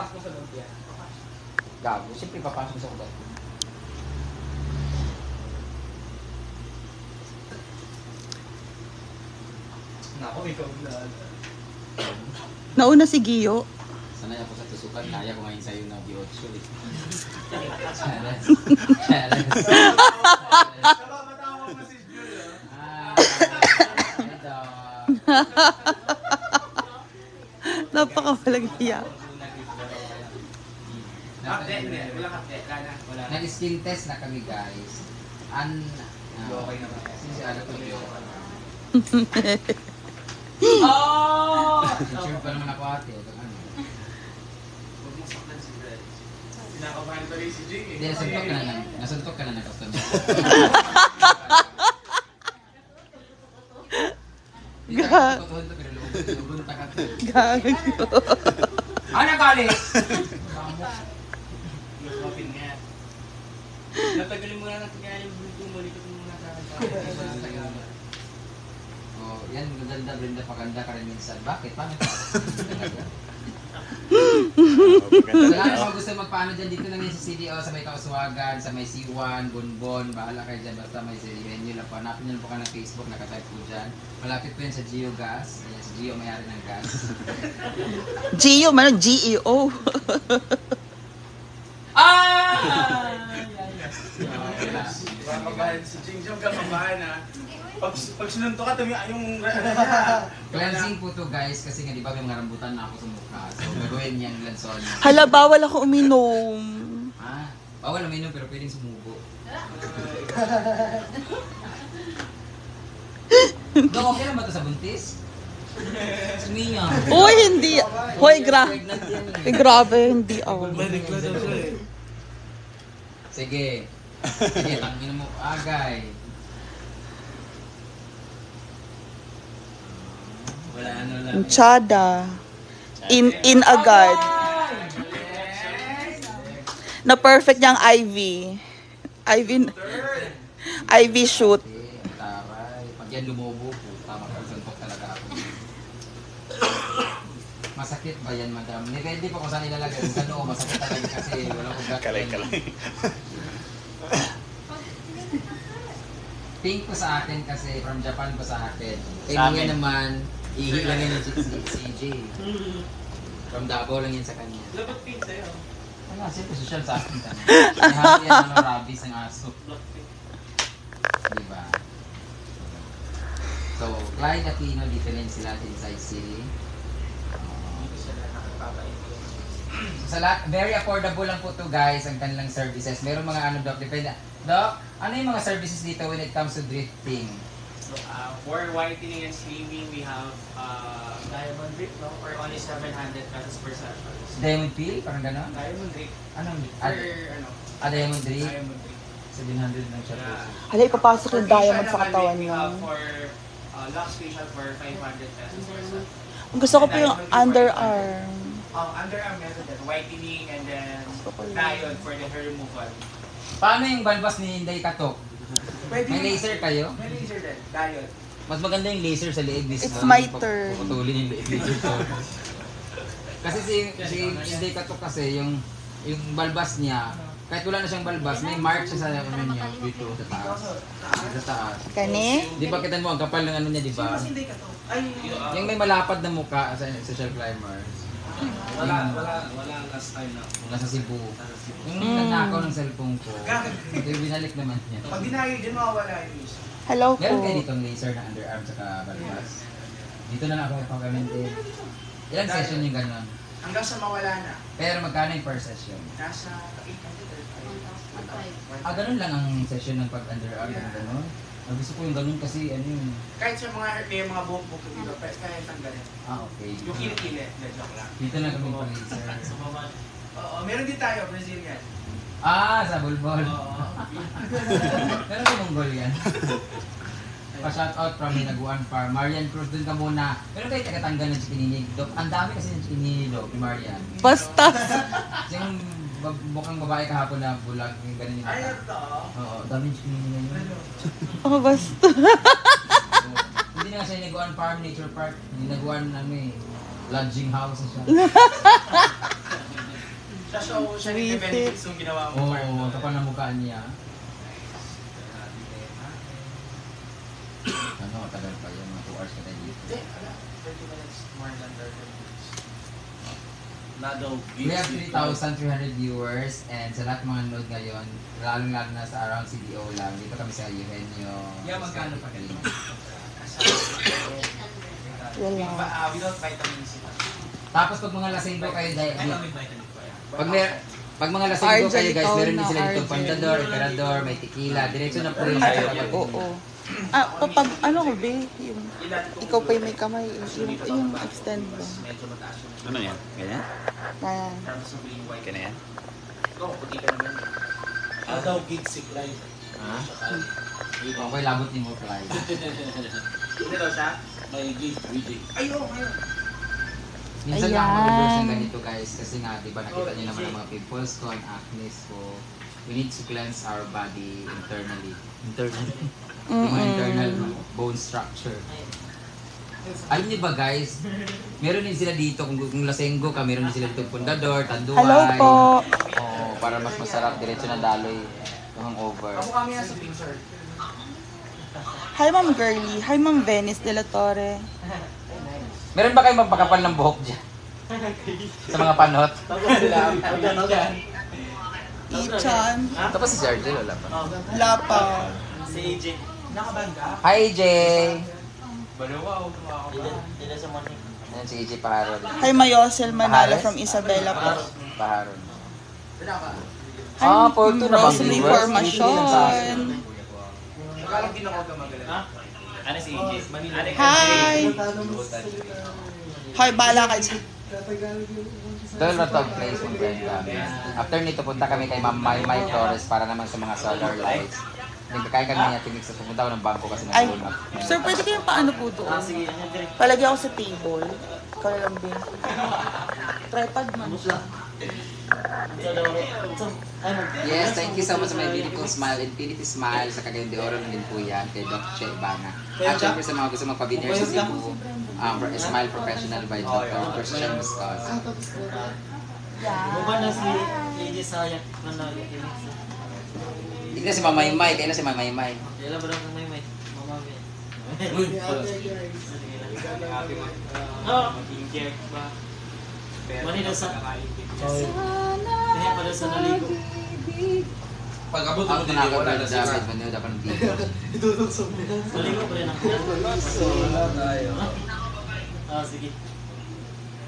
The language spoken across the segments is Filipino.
papasok sa loob yan. Gago, siyempre papasok sa ugat ko. Nako, ikaw na. Nauna si Gio. Sanay ako sa tusukan, kaya ko ngayon sa'yo na di-8 eh. Napapatawa mo si Julia. Ito. Napakawalang hiya. Hindi. Wala kapte. Wala na. Nag-skin test na kami guys. Okay naman. Ano to yun? Oh! Sure pa naman ako ate. Ano? Huwag mong saklan si Brad. Pinakabahan pa rin si Jing eh. Hindi, nasuntok ka na ng customer. Gag. Gago. Ano galing? Lupapin nga. Natagalin mo na natin kaya yung bulto mo. Likot mo muna sa akin. Oh, yan, maganda, Brenda, paganda ka rin minsan. Bakit? Paano ka? Sa lahat mga gusto magpaano dyan, dito lang yan sa CDO, sa may Kauswagan, sa may C1, Bonbon, bahala kayo dyan, basta may venue lang po. Hanapin nyo lang po ka ng Facebook, nakatype po dyan. Malapit po yan sa Gio Gas. Ayan, si Gio may-ari ng gas. Gio, mano? G-E-O. Kamabahan si Jing Jong, kamabahan ha. Pag sinunto ka, tumi yung ano niya. Cleansing po to guys, kasi nga di ba may mga rambutan na ako sa mukha. So gagawin niyang lanson. Hala, bawal ako uminom. Ah, bawal uminom pero pwedeng sumubo. Dok, okay lang ba ito sa buntis? Sumiya. Uy, hindi. Hoy, Pregnant yan eh. grabe, hindi ako. Sige. Sige, tangin mo agay. Wala ano lang. Chada. In agad. Na perfect niyang IV. IV shoot. Taray. Pag yan lumubo po, tama ka, suntok talaga ako. Masakit ba yan, madam? Niredy pa kung saan ilalagay. Sa noo, masakit talaga kasi wala kong gut. Kalay. Pink po sa akin kasi from Japan po sa akin. Kay Sa Mia amin. naman, ihi lang yan yung si CJ. From Davao lang yan sa kanya. Dapat pink sa'yo. Ano, siyempre social sa akin ka na. May happy yan ng rabies ng aso. Diba? So, Clyde Aquino, dito rin sila inside city. Sa lahat, very affordable lang po to guys, ang kanilang services. Meron mga ano, Doc, depende. Doc, ano yung mga services dito when it comes to drifting? So, for whitening and slimming, we have diamond drip, no? For only 700 pesos per session. Diamond peel? Parang gano'n? Diamond drip. Anong? For, ano? Diamond drip? Diamond drip. 700 lang siya. Yeah. Hala, ipapasok yung diamond sa katawan We niya. have for Lux facial for 500 pesos per session. Gusto ko po yung underarm. Underarm meron din. Whitening and then diode for the hair removal. Paano yung balbas ni Inday Katok? Pwede May laser kayo? May laser din. Diode. Mas maganda yung laser sa liig. It's my turn. Puputulin yung liig laser. Kasi si Inday Katok kasi, yung balbas niya, kahit wala na siyang balbas, may mark siya sa ano niya, dito sa taas. Sa taas. Kani? Di ba kita mo, ang kapal ng ano niya, di ba? Hindi ka to. Ay, Yung may malapad na mukha sa social climber. wala last time na. Nasa Cebu. Yung nagnakaw ng cellphone ko, yung binalik naman niya. Pag dinayo dyan, mawawala yung isa. Hello po. Meron kayo ditong laser na underarm sa balbas? Dito na lang ako ipagamitin. Ilang session yung gano'n? Hanggang sa mawala na. Pero magkano yung per session? Nasa 800 or 500. Ganun lang ang session ng pag-underarm ng gano'n. Gusto ko yung ganun kasi ano yung... Kahit sa mga may mga buhok-buhok yung iba, kaya tanggalin. Okay. Yung kilikili, joke lang. Dito na kami pa-laser. Oo, meron din tayo, Brazilian. Sa bulbol. Oo. Meron ka Mongolian. Pa-shoutout from Hinaguan Farm. Marian Cruz, dun ka muna. Meron kayo tagatanggal ng chikininig, Dok. Ang dami kasi ng chikininig, Dok, ni Marian. Basta. Yung mukhang babae kahapon na bulag, yung ganun yung Ay, mata. ito. Oo, dami yung chikininig ngayon. Oh, basta. So, hindi na siya Hinaguan Farm, Nature Park. Hinaguan, lodging house na siya. siya ng With benefits yung ginawa mo. Oo, kapag namukhaan niya. Ano, tagal pa yun. Mga 2 hours ka tayo dito. Hindi, wala. 30 minutes more than 30 minutes. Nadaw We have 3,300 viewers and sa lahat mga nanood ngayon, lalong-lalo na sa around CDO lang. Dito kami sa Eugenio. Yeah, magkano pa Lima. Wala. Without vitamin C. Tapos pag mga lasenggo kayo, Ay, with vitamin ko yan. pag mga lasenggo kayo guys, ikaw meron din na, sila dito RJ. pandador, emperador, may tequila. Diretso na po yung sa kapatid. Oo. Pag ano ko, be, yung, ikaw pa yung may kamay, yung extend ba? Medyo mataas yung Ano yan? Ganyan? Kaya, tapos yung being white. Ganyan? Ikaw, puti ka naman. Nadaw gigsik life. Ha? Okay, labot ni mo, Clyde. Hindi daw siya? May gig, reading. Ayun, ayun. Minsan Ayan. lang mag-reverse ng ganito guys kasi nga, di ba nakita niyo naman ang mga pimples ko, ang acne ko. We need to cleanse our body internally. Yung mga internal bone structure. Alam niyo ba guys, meron din sila dito, kung lasenggo ka, meron din sila dito pundador, tanduay. hello po. Oo, para mas masarap, diretso na daloy yung hangover. Ako kami yan sa picture. Hi, Ma'am Girly. Hi, Ma'am Venice de la Torre. Meron ba kayong magpakapal ng buhok dyan? Sa mga panot? Ichan. Tapos si Jargel, wala pa. Wala pa. Si AJ. Nakabanda? Hi AJ! Balawa, ako. Dila sa morning. Ayan si AJ Paharon. Hi, Mayosel Manalo Pahares? from Isabela po. Paharon. Hi, Ah, Porto na bang Rosemary viewers? Formation. Nakalang din ako gamagalan. Ha? Ano si AJ? Hi! Hi, bala ka dyan. Doon na tog place yung friend kami. After nito, punta kami kay Ma'am Maymay Torres para naman sa mga solar lights. Nagkakain kami niya tinig sa pumunta ko ng bangko kasi Ay, nag-roll up. sir, pwede kayong paano po doon? Palagay ako sa table. Ikaw na lang, Ben. Tripod man. Yes, thank you so much sa my beautiful smile, Infinity Smile, sa Cagayan de Oro na din po yan, kay Doc Che Ibana. At syempre sa mga gusto magpa-video sa Cebu, Smile Professional by Dr. Christian Muscos. Buba na si AJ Sayak. Hindi na si Mamaymay, kaya na si Mamaymay. Dila ba lang may mamami? Maging jerk ba? Mani na sa... Kaya pala sa naligo. Pag-abot Ako mo din na yung ako wala na na dapat siya. manood ako ng video. Naligo pa rin ako. Sige.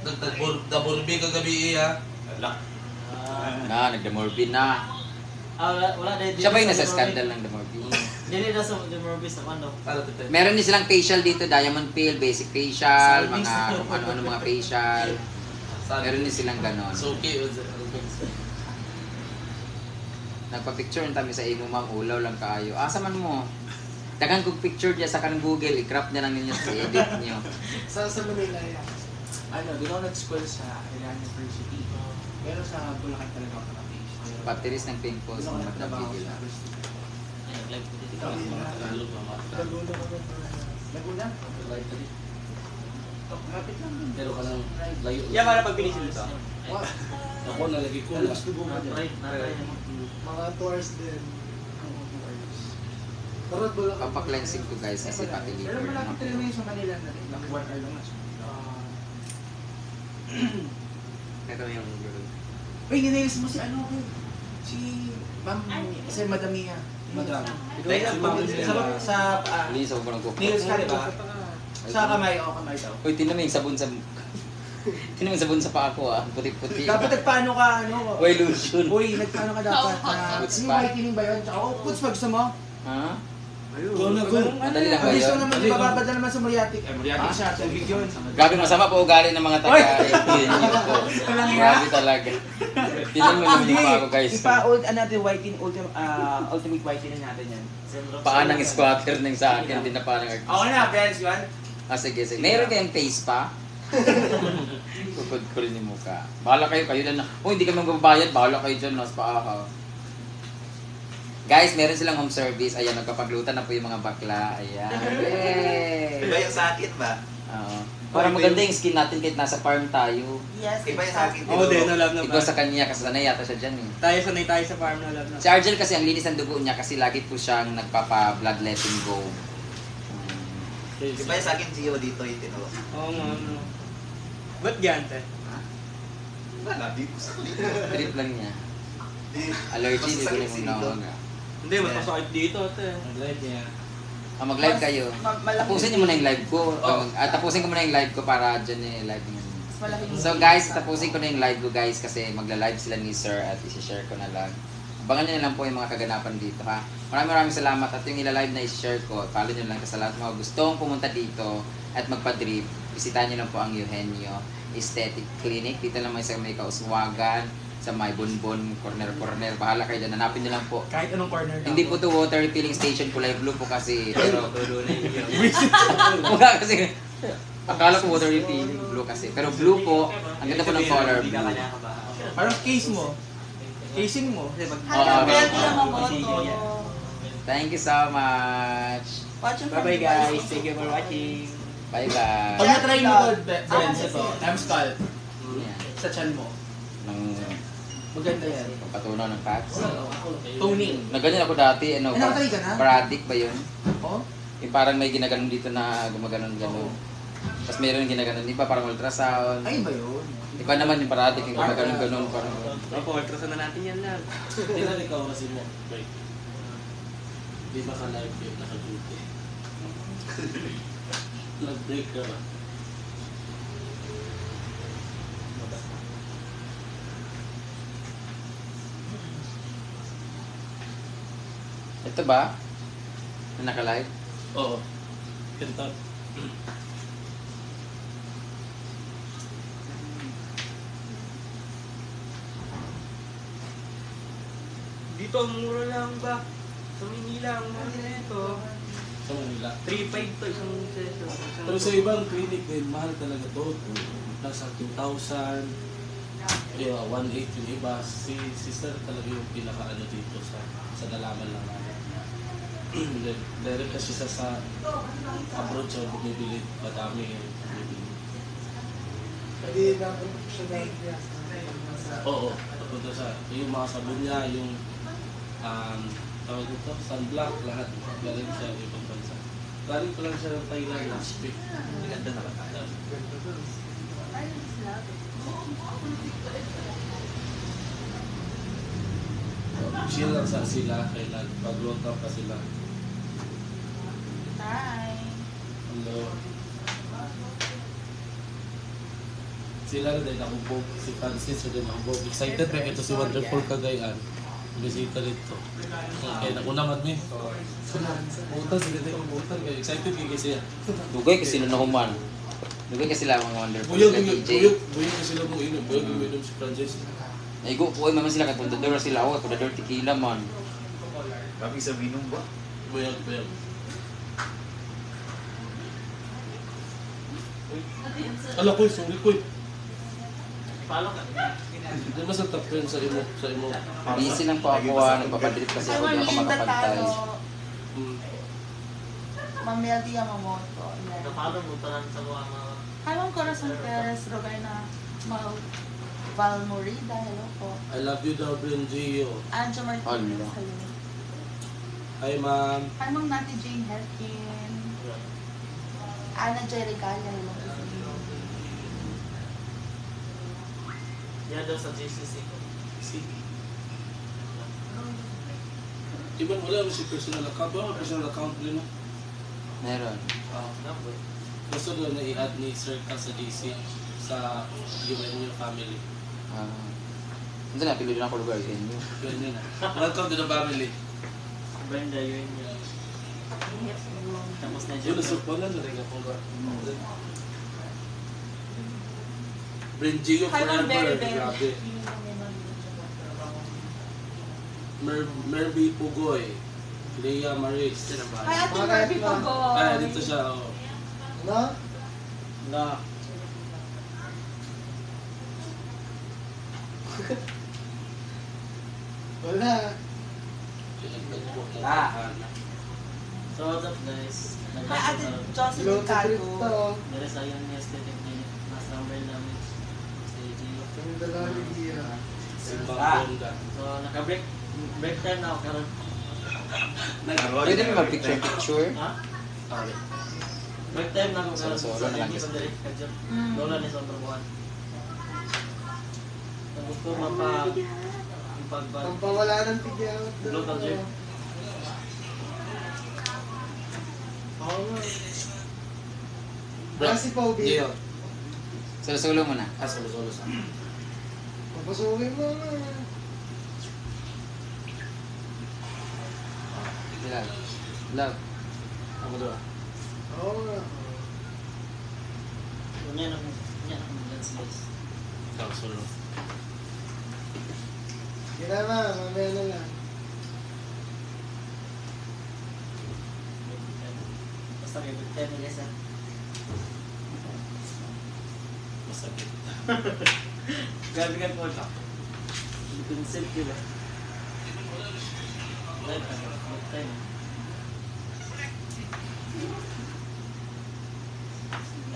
Nagdaburbi kagabi iya. Na, nagdamorbid na. Wala dahil. Siya ba yung nasa scandal ng damorbid? Dili na sa The Morbis sa ano. Meron din silang facial dito, diamond peel, basic facial, mga kung ano-ano mga facial. Meron din silang ganon. Suki. Nagpa-picture kami sa imo ma'am, ulaw lang kaayo. Asa man mo? Dagan kong picture niya sa kanang Google, i-crop niya lang ninyo sa edit niyo. Sa Manila yan. Ano, doon ako nag-school sa Iran University. Pero sa Bulacan talaga ako na-page. Patiris ng pimples, Doon ako mga nagtrabaho video sa lang. university. Nag-live ko dito. Laguna? Kapit lang din. Pero ka nang layo. Yeah, para pag pinisil ito. Ako nalagi ko na. Na-try. Mga tours din. Tarot ba lang? Papa-cleansing ko guys kasi pati Pero liver malapit na talaga yun sa Manila na rin. Like 1 hour lang na siya. Ito yung Uy, ginails mo si ano ko? Si Ma'am, si Madam Mia. Madam. Like, sa Linis ako ng cook. nails ka, di ba? Sa kamay, o kamay daw. Uy, tinan mo yung sabon sa... Tinan mo yung sabon sa paa ko ah, puti-puti. Dapat nagpaano ka, ano? Uy, lotion. Uy, nagpaano ka dapat na... Puts Yung pa. whitening ba yun? Tsaka, puts pag gusto mo. Ha? Go na go. Madali lang ba Gusto yun? naman, di ba babad na naman sa Muriatic? Eh, Muriatic siya, tubig yun. Grabe masama po ugali ng mga taga-Eugenio ko. Grabe talaga. Tinan mo naman yung paa ko guys. Ipa-old, natin whitening, ultimate whitening natin yan. Paa ng squatter ng sa akin, hindi na paa ng artist. Okay na, friends, yun. Ah, sige, sige. Meron kayong face pa? Tukod ko rin yung mukha. Bahala kayo lang na. Oh, hindi kami magbabayad. Bahala kayo dyan, nas paa ka. Guys, meron silang home service. Ayan, nagkapaglutan na po yung mga bakla. Ayan. Yay! Iba yung sakit ba? Oo. Para maganda yung skin natin kahit nasa farm tayo. Yes, Iba yung sa akin. exactly. Oo, din, alam na Ikaw sa kanya kasi sanay yata siya dyan eh. Tayo sanay tayo sa farm na alam na. Si Argel kasi ang linis ng dugo niya kasi lagi po siyang nagpapa-bloodletting go. Iba yung sa akin, Gio dito yung tinawag. Oo nga, ano. Ba't gante? Wala, di ko sa Trip lang niya. Allergy, hindi ko na yung nawag. Hindi, mas masakit dito, ate. Live niya. Mag-live kayo. Malaki. Tapusin niyo muna yung live ko. Tapusin ko muna yung live ko para dyan yung live niyo. Mas malaki yung- So guys, tapusin ko na yung live ko guys kasi magla-live sila ni Sir at isi-share ko na lang. Abangan nyo na lang po yung mga kaganapan dito ha. Maraming salamat at yung ila-live na i-share ko, follow nyo lang kasi sa lahat ng mga gustong pumunta dito at magpa-drip, bisitahin nyo lang po ang Eugenio Aesthetic Clinic. Dito lang may sa may Kauswagan, sa may Bonbon, corner. Bahala kayo dyan, hanapin nyo lang po. Kahit anong corner ka. Hindi po to water refilling station, kulay blue po kasi. Pero wala kasi. Akala ko water refilling blue kasi. Pero blue po, ang ganda po ng color blue. Parang case mo. Casing mo. Hi, Melty Yamamoto. Thank you so much. Watching from Bye-bye Dubai. guys. Thank you for watching. Bye-bye. Pag na-try mo to, Ah, friends, ito, M-Skull, Yan. sa chan mo. Nang Maganda yan. patunaw ng fats. Toning. Nagganyan ako dati, ano, Ay, nakatry ka na? paradic ba yun? Oh? Yung parang may ginaganon dito na gumaganon-ganon. Tapos meron yung ginaganon, di ba parang ultrasound. Ay, ba yun? Di ba naman yung paradic yung gumaganon-ganon parang. Opo, ultrasan na natin yan lang. Hindi na ikaw kasi mo. Break. Di ba ka live yun? Naka-duty. Nag-break ka ba? Ito ba? Na naka-live? Oo. Kanta. Dito ang mura lang ba? Sa Manila ang mura nito. Sa Manila. 3.5 to isang session. Pero sa ibang clinic din, mahal talaga to. Nasa 2,000. 1.8 yung iba. Si sister talaga yung pinaka-ano dito sa nalaman lang namin. Direct kasi sa abroad siya bumibili. Madami yung bumibili. Hindi na siya dahil Oo. Papunta sa yung mga sabon niya, yung tawag dito, sunblock, lahat. Galing siya ibang bansa. Galing ko lang siya ng Thailand last week. Ganda na kata. Chill lang sa sila, kailan pag-load up pa sila. Hi. Hello. Sila rin din nakubog, si Francis rin nakubog. Excited ba ito si Wonderful Cagayan? Bisita rito. Okay, nakuna man mi. Butan, sila din ang butan. Excited kayo siya. Dugay kasi na nakuman. Dugay kasi lang mga wonderful Buyog, na buyog, DJ. buyog na sila mong inom. Buyog yung inom si Francis. Ay go po man sila kay pundador sila ako, pundador tequila man. Bakit sa minum ba? Buyog, buyog. Ala ko, sorry ko. Follow ka. Di ba sa top friend sa imo? Busy lang po ako, nagpapadrip kasi Hi, ako, di ako Marlinda makapantay. Talo. Ma'am Melty Yamamoto. Yan. Napalo mo pa lang sa mga Hi, Ma'am Corazon Perez, Rowena Valmorida. Hello po. I love you daw, Brenjio. Anjo Martinez. Hello. Hello. Hi, ma'am. Hi, Ma'am Nati Jane Herkin. Ana Jericalia. Hello po sa inyo. yan daw sa GCC. Iban wala mo si personal account. Wala mo personal account din mo. Meron. Number. Gusto doon na i-add ni Sir ka sa GC sa UNU family. Hindi na, pilo din ako lugar sa inyo. Yun yun. Welcome to the family. Brenda, yun yun. Tapos na Yun, dyan. nasupunan na rin ako ba? Brenjio Hi, Ma'am Berry forever. Berry. Grabe. Merby Pugoy. Leia Maris. Hi, Ate Merby Pagoy. Ah, dito siya. Oh. Na? Na. Wala. Pinagtagpo ng Ah. tahanan. So what's up guys? Hi, Ate Jocelyn Loto trip Cago. to. Dari sa yung aesthetic clinic. Nasa number namin. Sa Gio. Yung dalawang hira. Simbang Ah. Bonda. So naka-break time na ako karon. Pwede mo mag-picture-picture? Ha? Break time na ako karon. Solo na lang Hindi kasi. pa direct ka dyan. Mm. Lola ni sa perbuan. Tapos ko pagpag Ang pawala ng tigyawat. Local gym. Oo nga. Kasi pa ubi. Gio. Solo-solo mo na. Solo-solo sa. Papasukin mo nga. Love. Love. Ako doon. Oo nga. Yan ako dance guys. Ikaw, solo. Ginama, mamaya na lang. Basta kayo break time guys ha. Masakit. Grabe ka po ito. Consent yun ba? Live na, break time.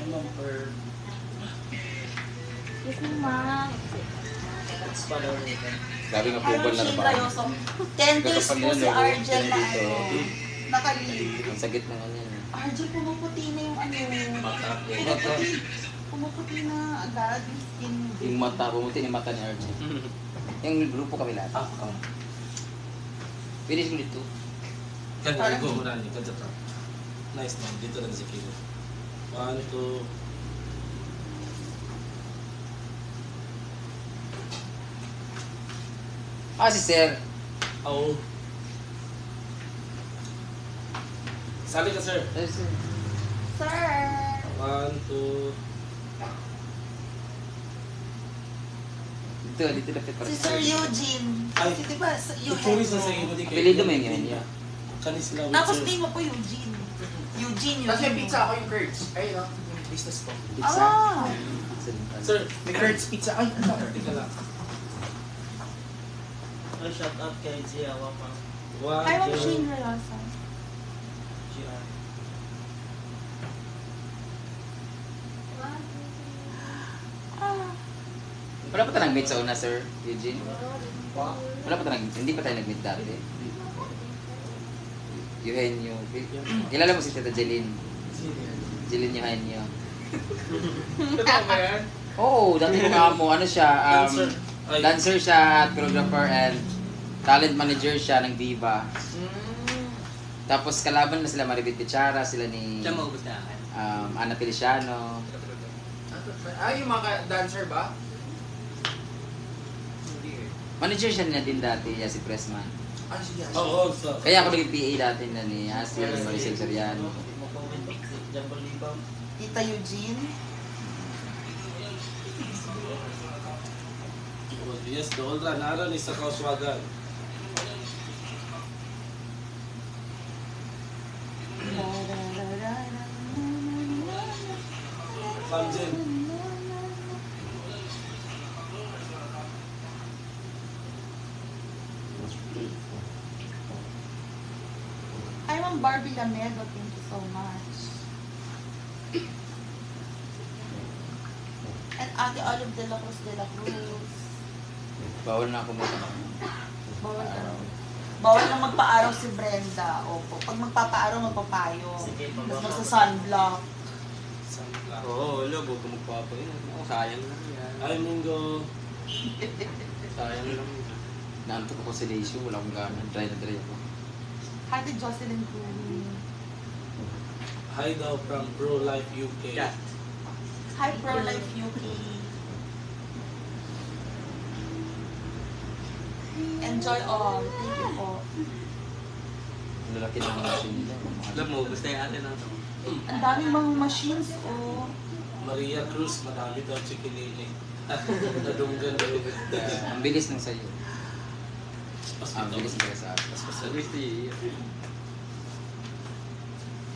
Ano per... Yes, ma'am. That's pa daw nito. Grabe nga Hi, pupal na Rochelle ba? Rayoso. 10 days po si Argel na ano. Nakalive. Ang sakit ng ano yan. Argel, pumuputi na yung ano. Mata. Pumuputi na agad yung skin. Yung mata, bumuti yung mata ni RJ. Yung grupo kami lahat. Oh. Finish mo dito. Kaya ko muna ni kadto. Nice man, dito lang si Kilo. 1, 2. Si Sir. Oh. Sali ka, sir. Sir! 1, 2. Dito lapit para Si Sir Eugene. Ay. Kasi diba, Ituloy sa sa imo di kay. Apelido mo yun niya. Kanis sila with Tapos sir. name mo po Eugene. Eugene. Tapos may pizza ako yung Kurtz. Ayun no, yung business ko. Pizza. Ah! Sir, May Kurtz pizza. Ay, ano? tika lang. Ay, shout out kay Gia Wapang. 1, Hi, Ma'am 2. Shane Rayosa. Gia. Ah. Wala pa tayo nag-meet sa una, Sir Eugene? Wala pa tayo hindi pa tayo nag-meet dati. Eugenio. Kilala mo si Tita Jeline? Jeline Eugenio. Totoo ba yan? Oo, dati mo ano siya, Dancer. Ay. dancer siya, choreographer, and talent manager siya ng Viva. Tapos kalaban na sila Maribit Pichara, sila ni Siya maubos na akin. Ana Feliciano. Ay, yung mga dancer ba? Hindi eh. Manager siya niya din dati, si Pressman. Ah, sige. Oo, so. Kaya ako naging PA dati na ni Asi, ni Maricel Soriano. Mag-comment si Jumbo Libam. Tita Eugene. Yes, doon ra nara ni sa Kauswagan. Pamjen. Hi, Ma'am Barbie Lamedo. Thank you so much. And Ate Olive de la Cruz de la Cruz. Bawal na ako mo. Bawal ka. Bawal na magpa-araw si Brenda. Opo. Pag magpapa-araw, magpapayo. Sige, Tapos magsa-sunblock. Oo, wala. Huwag ka magpapa yun. Oh, sayang lang yan. Ay, Mingo. Sayang lang yun. Naantok ako sa Leisure, wala akong gana. Dry na dry ako. Ate Jocelyn Cruz. Hi daw from Pro Life UK. Yeah. Hi, Pro Life UK. Enjoy all. Thank you po. Ang lalaki ng machine nila. Alam mo, gusto yung atin ng Ang daming mga machines, oh. Maria Cruz, madami daw chikinili. Nadunggan daw. Ang bilis ng sayo. Mas Ang bilis ito. ng sa akin. Gusto yun.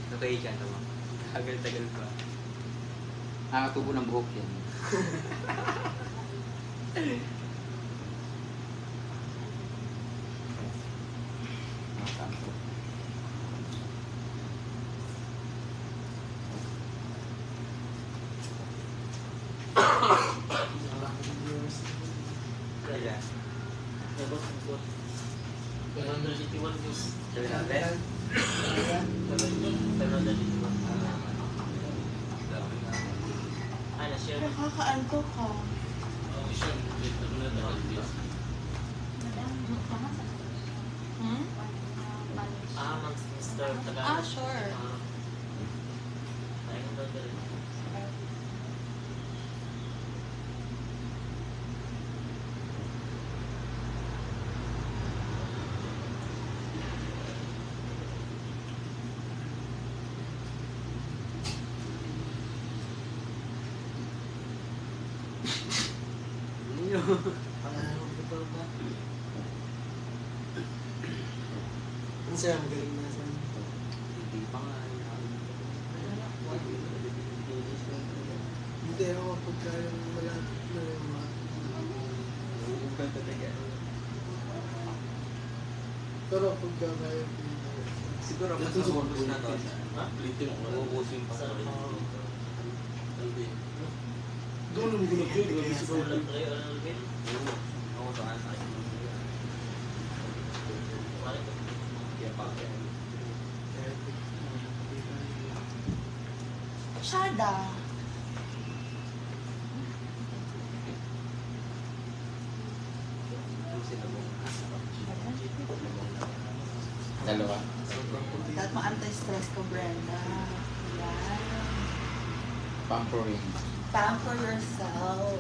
Nakay ka naman. Tagal-tagal pa. Ang tubo ng buhok yan. Dapat support. 181 views. 700? 781. Ah, na-share. Nakakaantok ka. Hmm? Ah, Mr. Tagalog. Ah, sure. Ayun daw ka rin. Ang saya, magaling na sa Hindi pa nga. Hindi ako pagka yung malapit na yung mga... Pero pagka kaya Siguro mas mabubos na to. Ulitin mo. Mabubusin pa sa Doon naman gulap yun. Grabe si Paul. Wala tayo, ano rin? Ako sa akin. Wala ko. Kaya pa. Shada. Dalawa. Dapat ma-anti-stress ko, Brenda. Yan. Pampering. Pamper yourself.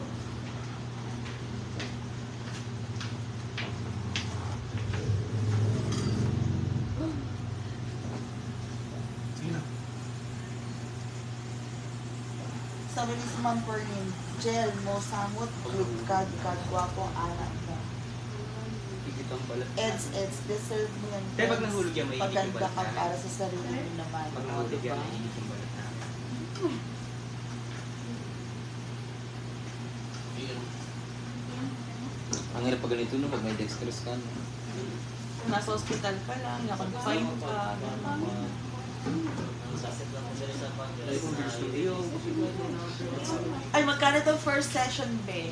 Sabi ni si Ma'am Perlin, Jel mo samot, group kad gwapo anak mo. Higit ang balat. Eds, deserve mo yan. Te, pag nahulog yan, may Paganda init yung ka balat para sa sarili mo naman. Pag O, nahulog yan, diba? may init yung balat namin. Ang hirap pag ganito no, pag may dextrose ka. No? Nasa hospital pa lang, na-confine ka, gano'n. Ang sasit lang ko sa Ay, magkano itong first session, be?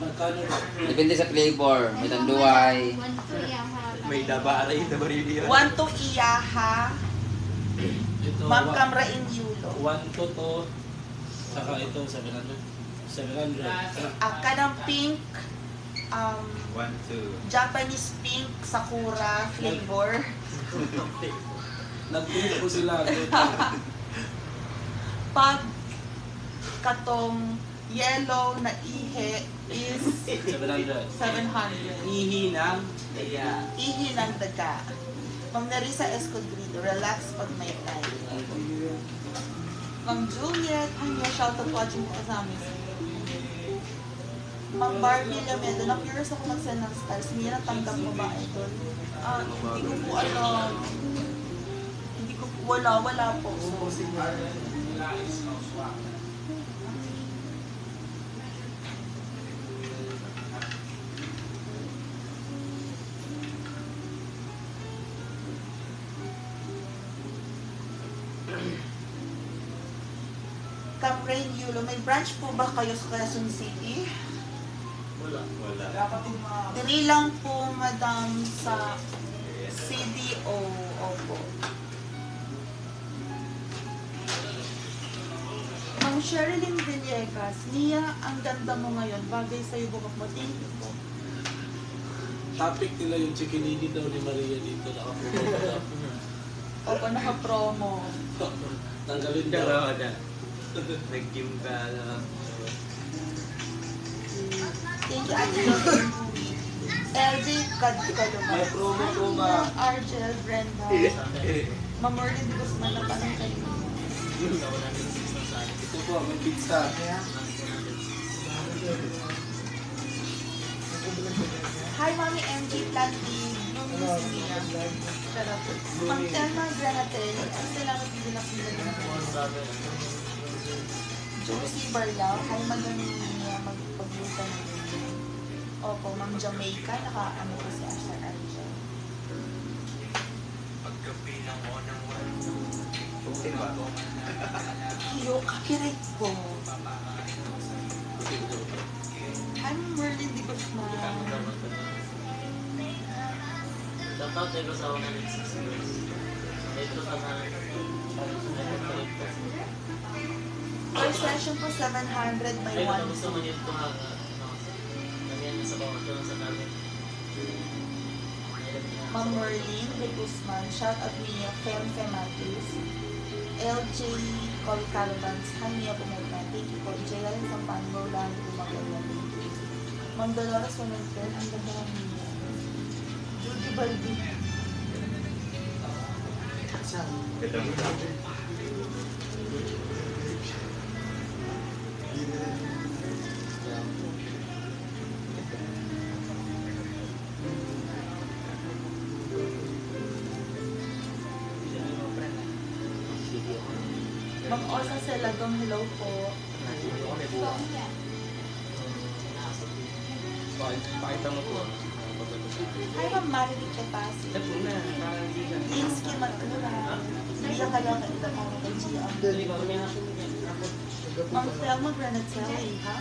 Magkano ba? Depende sa flavor. May tanduay. May dabara yung dabarili yun. 1 to iyaha, Ito, Ma'am Camra in Yulo. 1 to to. Saka ito, 700. 700. Aka ng pink, 1, 2. Japanese pink, sakura flavor. Nag-print ko sila. Pag katong yellow na ihe is 700. 700. Ihi ng kaya. Ihi ng daga. Ma'am Nerissa Escudrido, relax pag may time. Ma'am Juliet, ay niya, shoutout watching po sa amin. Ma'am Barbie Lamedo, na-curious ako mag-send ng stars. Hindi natanggap mo ba ito? Hindi ko po alam. Hindi ko po, wala po. So, Camrain Yulo, may branch po ba kayo sa Quezon City? Wala. Dili lang po, madam, sa CDO. Opo. Ma'am Sherilyn Villegas, Nia, ang ganda mo ngayon. Bagay sa'yo bukak mo. Thank you po. Topic nila yung chikinini daw ni Maria dito. Nakapromo. Opo, naka-promo. Tanggalin daw. Dalawa na. Nag-gym ka na. Thank you, Ate Lorraine. LJ Kadkaluma. May promo po ba? Argel, Brenda. Ma'am Merlin Guzman, na paano kayo? Ito po, may pizza. Hi, Mami MJ Planty. Miss Mia. Charot. Ma'am Telma Granatel. Ang salamat din na pinag Josie Barlao. Hi, Madam Mia. Magpaglutan na rin. Opo, Ma'am Jamaica. Naka-ano ko si Asha Argel. Okay ba? Hiyo, copyright po. Hi, I'm Merlin Di Guzman. Shoutout tayo sa 106 girls. Ito ka na. First session po 700 by Ay, 1. gusto mo dito ha. Nandiyan sa bawat doon sa namin. Ma'am Merlin De Guzman, shout out Mia Fem Fematis, LJ Colcalvans, hi Mia Pumerman, thank you po, Jalen Sampango, Lando Gumagala, thank you. Ma'am Dolores Wamentel, ang ganda ng Mia. Judy Baldi, Ma'am Osa Selagong, hello po. Pakita mo po. Hi Ma'am Marilit Capasi, Ito po na, parang hindi na. Linsky Matura, Bia Kalaka Itakang Kajia, Hindi ba kami Ma'am Thelma Granatelli, ha?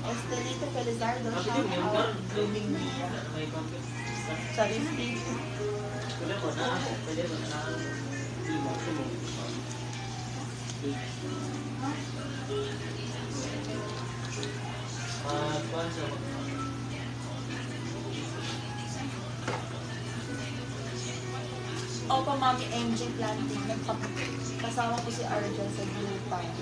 Estelito Felizardo, shout out, Blooming Mia. May complex. Sorry, Steve. Pwede po na. Pwede po na. Kuhan siya. Opo, Mami MJ Planting, kasama ko si Arjan sa Blue Town.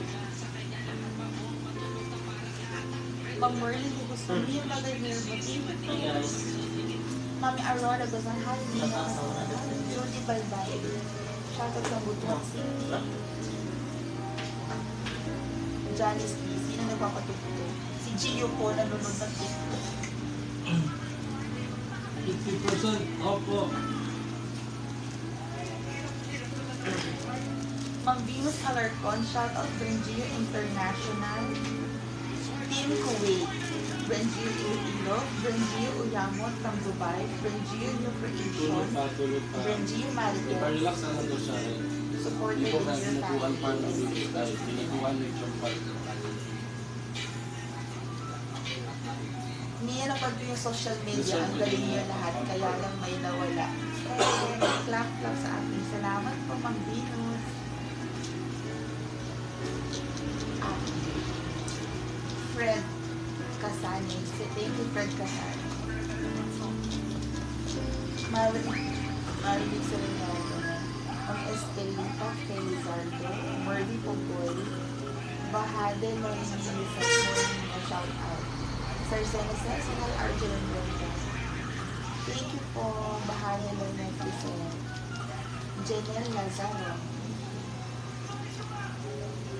Ma'am Merlin, di gusto niyo yung Mother Mirbo. Hey guys. Mami Aurora Gozan, hi Mia. Judy Balbay. Shoutout sa Budwak City. Janice P. Sino nagpapatugtog? Si Gio po nanonood ng TikTok. 50% off po. Ma'am Venus Alarcon, shoutout Brengio International. Team Kuwait. Brengio Iloilo. Brengio Uyamot from Dubai. Brengio New Creation. Tulog pa. Brengio Marites. Ipa-relax na lang daw siya. Supported Hindi ko in na your sinubukan pa ng family. video dahil pinagawan ng siyang part. Niyalapag ko yung social media, ang galing niyo lahat, kaya lang may nawala. Eh, clap sa akin. Salamat po, Ma'am Venus. Ah, Fred Casani. Thank you, Fred Casani. Marilig sa rin ako. Ang Estelita Felizardo, Merdy Pogoy, Bahade Lorini sa morning na shout out. Sir Seneses, hi Arjun and Brenda. Thank you po, Bahade Lorini sa Janelle Lazaro.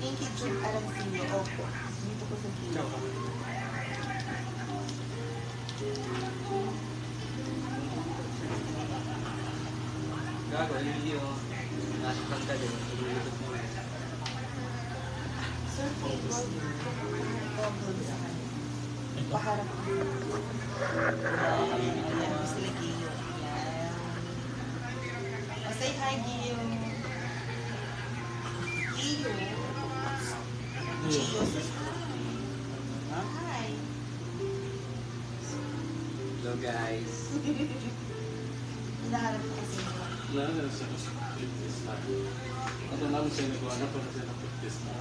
Thank you, Jude Arancillo. Opo, dito ko sa kilo. Gago, hindi yung nasa kanta din. Ilulubot mo. Sir, table. Paharap ko. Ayan, sila Gio. Ayan. Say hi, Gio. Gio. Gio. Hi. Hello guys. Hinaharap ko kasi nila. Wala na siya sa fitness na. Ano namin siya nagawa na para siya na fitness na.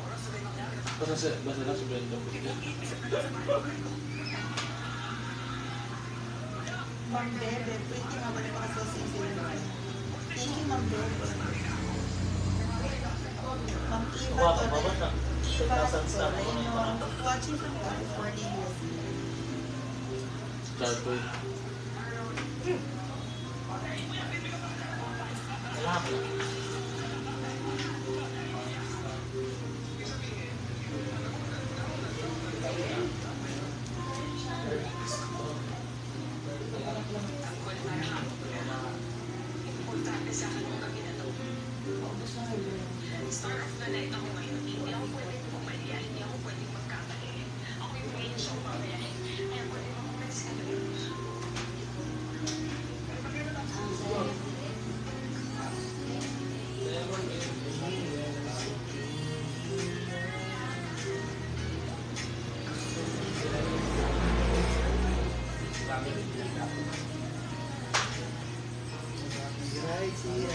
Para siya, basta na siya benda ko. Ma'am Bebe, pwede nga ba na makasosing sila? Thank you, Ma'am Bebe. Ma'am Eva Baba, baba na. Eva 10,000 star mo na yung Torreno, watching from California, USA. Start with. Wala mo. Dili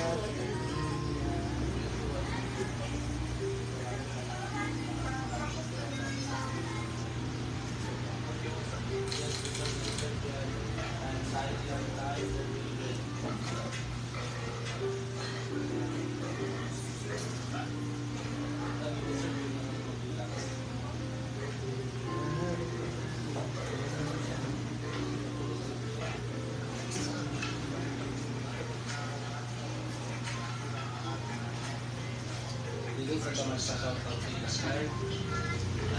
sa taman sa shoutout sa Ilasay.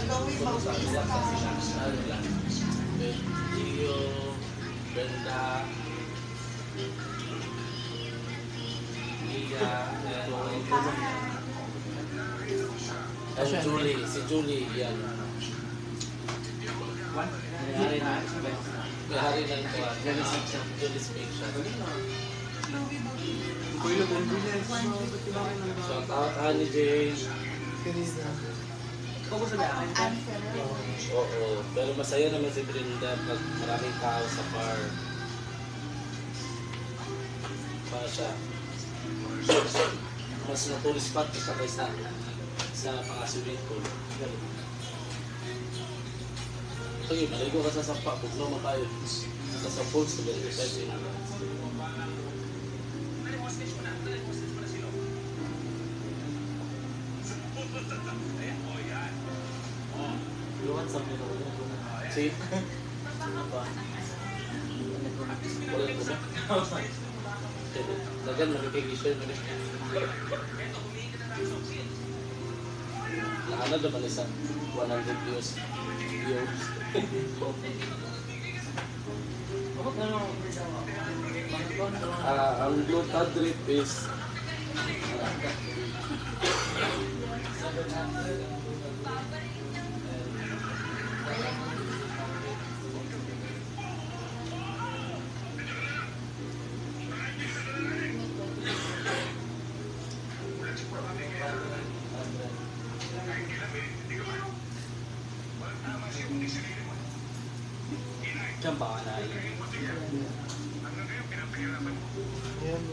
Gawin mo Sa isa uwak ka. sa Ilasay. Gio, Brenda, Mia, and Julie. Si Julie, yan. Nangyari na. May hari ng kuwan. Julie Fiction. Kuya Bondiles. Shoutout Annie Jane. Kanis na. Ako sa daan. Answer. Oo, pero masaya naman si Brenda pag maraming tao sa bar. Para siya. Mas na tourist spot sa kaysa sa mga swimming pool. Sige, maligo ka sa sampa, bugno mo tayo. Sa pool, sa ganito tayo. Luwan sa mga See? Wala ko ba? Dagan, makikigishare mo rin. Nahanad naman isang 100 views. Ang blue tad drip is Diyan ba ka na? Ayan.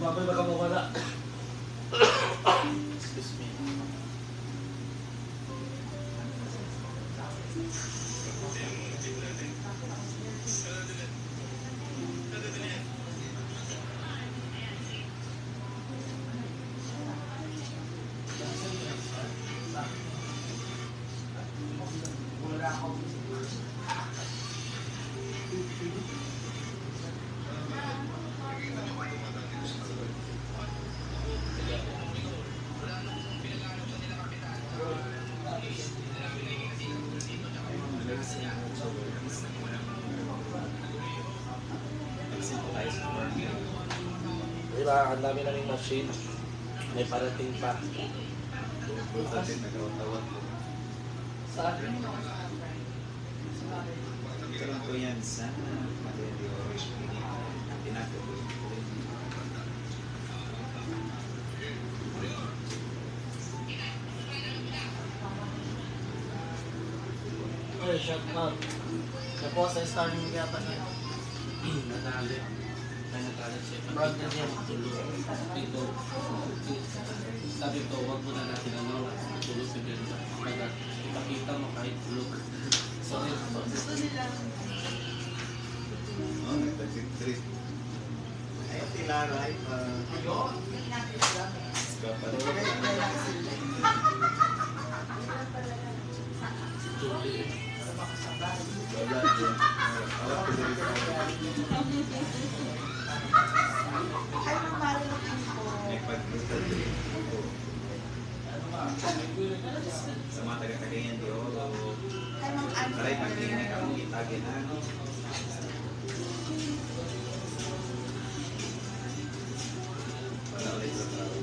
babay baka mawala. Excuse me. Diba, ang dami naming machine. May parating pa. Butas din, nagkawat-tawat. Saan? Karoon ko yan sa Madrid Orange Clinic. Pinagawin ko rin. Oy, shout out. Sa po sa starting yata niya. Natali. May natali siya. Brad na niya. Ito. Sabi ko, wag mo na natin ano, tulog si Brenda. Kaya ipakita mo kahit tulog. Sorry. Oh, nagtag-trip. Ayaw tinaray. Kapan. Julie. Wala din. Alam ko din. Ay, mamalaking po. May pag-trip. Sa mga taga-tagayan di Oro. Ay, mag-answer. Aray, pag-inig ang itagin na. Wala ulit sa tao.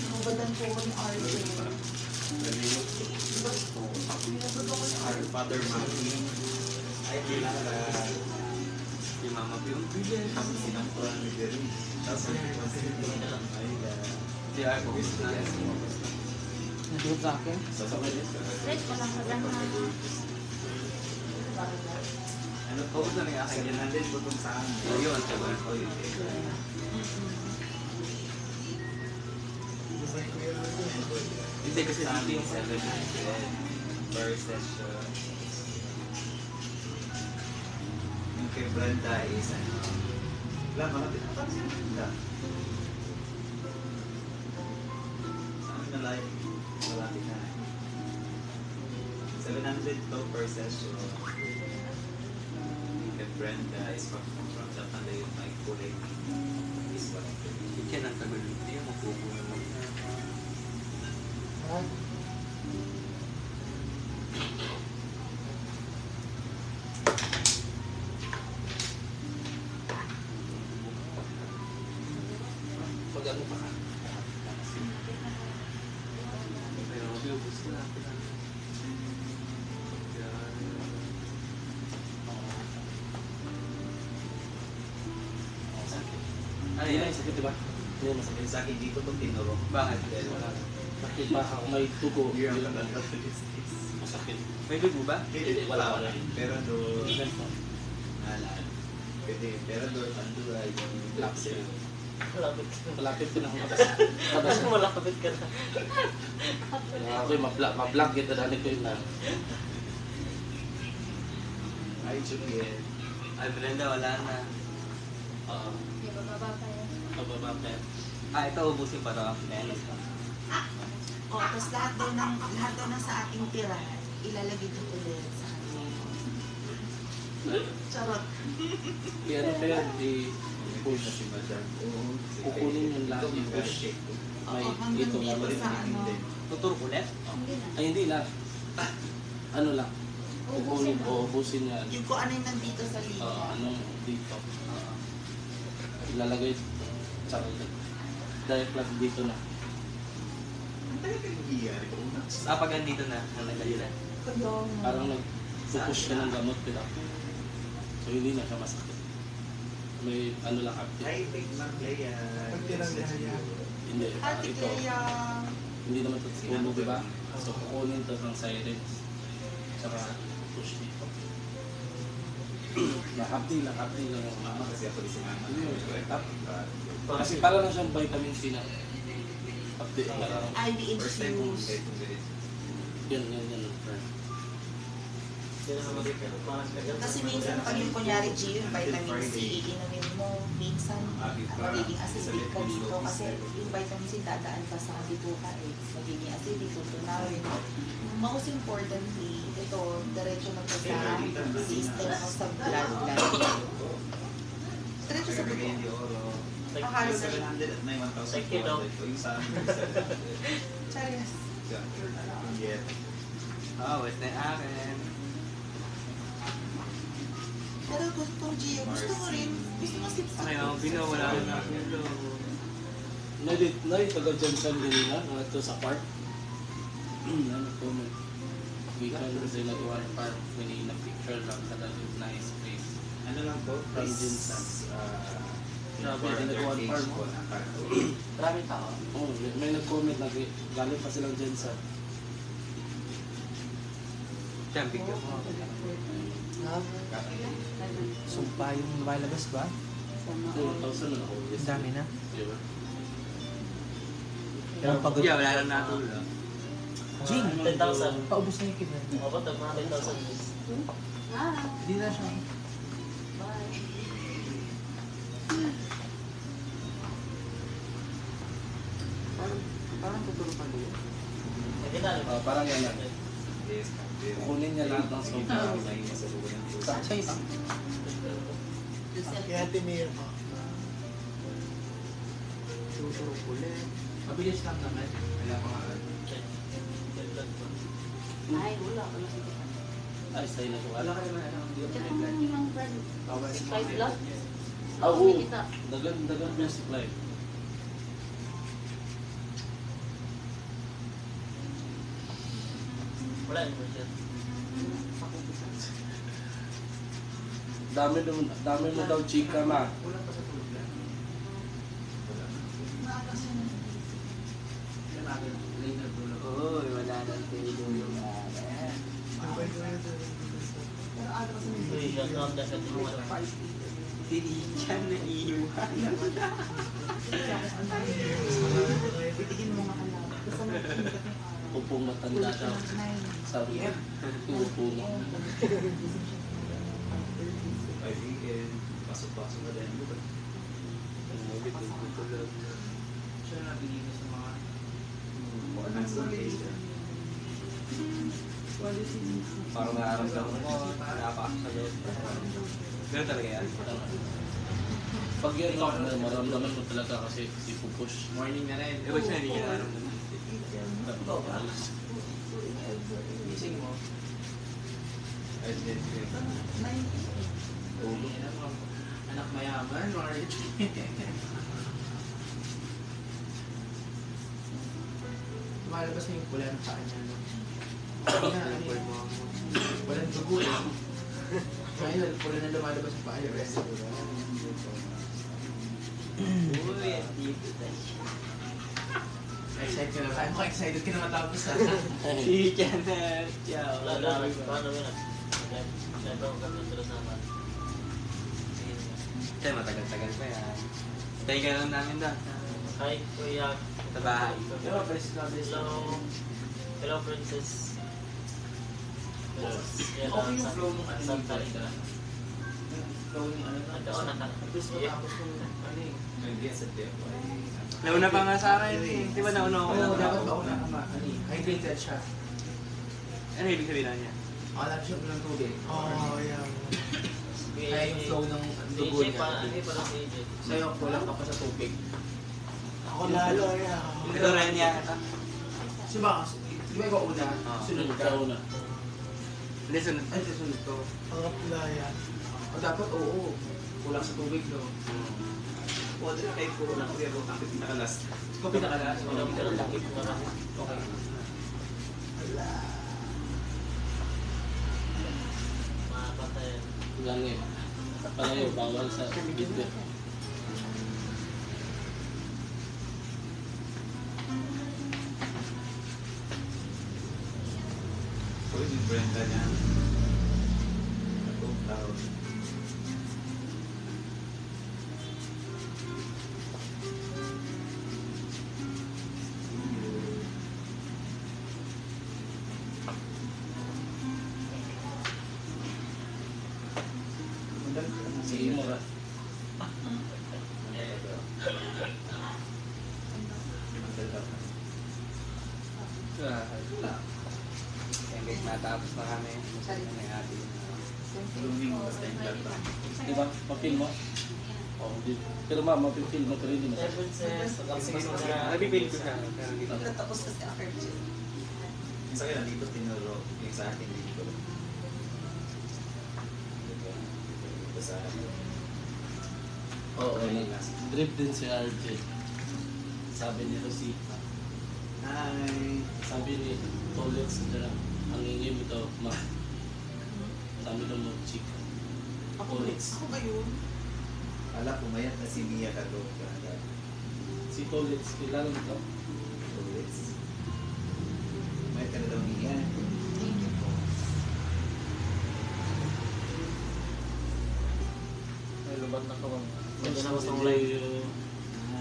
Nakabatan po ko ni RJ. Ba't po? Nilabot ako ni RJ. Father Maki. Ay, kilala. Si Mama Piong Pigen. Tapos sinampuan ni Jerry. Tapos ay, Si Arco gusto na. Nandun sa akin. sasabay din. Red ko lang kaganahan. Ano po? 700 po itong saan. Yun, diba? Oh, yun. Hindi kasi Sa dito amin, yung 700 per session. Yung kay Brenda is ano? Wala, malapit na parang si Brenda. Sa amin na live, malapit na. 700 to per session. Yung kay Brenda is from Japan, yung may kulay is 130. Kaya nang tagal dito yung mapupo naman. Pag ano pa ka? Pero ubus na natin. Ano Hindi na yan? yung sakit, diba? Hindi na masakit. Sa akin dito itong tinuro. Bakit? Dahil wala. Sakit pa ako may tugo. Beer ang Yun ang tagal. masakit. May dugo ba? Hindi, Wala. Pero doon, Ganun po. nalaan. Pwede, pero doon, andura, yung Lapse. Malapit. Malapit ko na ako matas. Malapit ka na. Ako'y ma-vlog kita dahil ko yun na. Ay, Juliet. Ay, Brenda, wala na. May bababa pa yan. Pababa pa yan. Ah, ito ubusin pa ito. O, tapos lahat daw ng sa ating tira, ilalagay dito ulit sa ating. Charot. Kaya ano pa yan, i-push. Si Madam. Oo. Kukunin yung lahat Ito, yung push. May Oo, hanggang ito nga dito sa ano. Tutur ulit? Hindi na. Ay hindi lang. Ano lang. Kukunin o ubusin yan. Yung kung ano yung nandito sa linya. Anong dito. Ilalagay sa direct plug dito na. Ang tagal kayo nangyayari ko. Ah, pag andito na, nalagay na. Kandong. Parang nag-push ka ng gamot pila. So hindi na siya masakit. May ano lang active. Hi, big man playa. Hindi. Ate Ito. Clea. Hindi naman ito tulog, di ba? So kukunin ito ng sirens. Tsaka push dito. Nakapti lang yung Mama kasi ako si Mama. Kasi para lang siyang vitamin C na. Update na lang. IV First time ko infused. Yun. Hindi na magiging. Kasi minsan pag yung kunyari G, yung vitamin C, iinumin mo, minsan magiging acidic ka dito kasi yung vitamin C dadaan pa sa bituka eh. Magiging acidic, tutunawin. Most importantly, ito, diretso na to sa system o sa blood. Diretso sa buto. Mahalo na siya. 700 at may 1,200 Thank you, Doc. ko. Yung sa amin. Charis. Yeah. Ah, wait na yung akin. Pero kung Gio, gusto mo rin, gusto mo sip-sip. Ay, ang binawala na ako. Taga Johnson kanina, ito sa park. Nag-comment. Weekend kasi nagawa ng park, kanina picture lang sa nice place. Ano lang po? From Jinsan. Grabe, ginagawa ng farm mo. Maraming tao. Oh, may nag-comment na galing pa silang Jinsan. Jumping ka mo. Sumpa yung lumalabas ba? 2,000 na ako. Ang dami na. Diba? Pero pagod. Yeah, wala lang natulog. Jing, 10,000. paubos na yung kidney. O, ba't mga 10,000 views? Hindi na siya. Parang tuturo pa din. Hindi na. Parang yan yan. Kukunin niya lahat ng sobrang May masaluyan po. Sa isa. Kaya timir mo. Tuturo ulit. Mabilis lang naman. Wala mga Ay, wala. Wala siya. ay sa'yo na wala wala. ka naman alam. Hindi Tsaka ako naman yung brand. bawal. Si Five Blood. Oo. Kita. Dagan yung supply. Wala yung version. Dami mo daw chika ma. Uy, wala nang tulog. Uy, shout out na sa tinuwa. Hindi siya naiiwan. Bitigin mo nga alam. Basta Upong matanda daw. Sabi ko, upo mo. I think pasok-pasok na din. Siya na nabili ko sa mga Parang nararamdaman mo, napakasalit. Ganun talaga yan. Pag yan ako, maramdaman mo talaga kasi si pupush. morning na rin. Iba siya hindi niya nararamdaman. Gising mo. I did feel. Yan ang mga anak mayaman, mga rich. Lumalabas na yung pula ng paa niya. No? Walang dugo eh. Ngayon, pula na lumalabas yung paa yung rest. Uy, dito tayo. Excited ka na tayo. Mukhang excited ka na matapos ha. Si Janet. Wala na. Paano yun? Siyempre ako kami sila naman. Kaya matagal-tagal pa yan. Stay ka lang namin doon. Hi, Kuya. Sa bahay. Pero bless na bless. Hello. Hello, Princess. Okay yung flow nung ano Santa dito. Rita. Yung flow nung ano. Nagkaon na ka. Tapos matapos nung ano eh. Hindi sa tempo. Nauna pa nga sa akin eh. Di ba nauna ako? Oo, dapat mauna ka ma. Ano eh. Hydrated siya. Ano ibig sabihin na niya? Alam siya ng tubig. Oh, yeah. Kaya yung flow ng dugo AJ pa, niya. hindi pa lang si AJ. Sa'yo, kulang ka pa sa tubig. Ako lalo, yeah. Ito rin yan. So ba, di ba ikaw una? Sunod ka. Ikaw na. Hindi, sunod. Ay, sunod to. Ang pula yan. O dapat, oo. Kulang sa tubig, no? O, di na kayo puro lang. Pero ako pinakalas. Ikaw pinakalas. Wala ko lang lakit na lang. Okay. Mapatay. Lang eh. Palayo, bawal sa video. Uy, yung Brenda niya. Atong tawag. Sige mo ka. Yan guys, natapos na kami. Masaya na yung ating blooming basta yung vlog ba? Diba? Mapil mo? Oo, di. Pero ma, mapipil mo. Pero hindi mo. Hey, Princess. Pagkakasama na. Nabipil ko siya. Pero dito. Tapos na si Akerjin. Yung sa akin, dito tinuro. Yung sa akin, dito. Dito sa akin. Oo, drip din si RJ. Sabi ni Rosita. Hi! Sabi ni Tolets na ang ingay mo daw, ma. Sabi daw mo, chika. Tolets. Ako ba yun? Ala, pumayat na si Mia Kado. Si Tolets, kilala mo to? Always. Pumayat ka na daw Mia. Thank you po. Ay, lubat na ko. Hindi na ako sa live.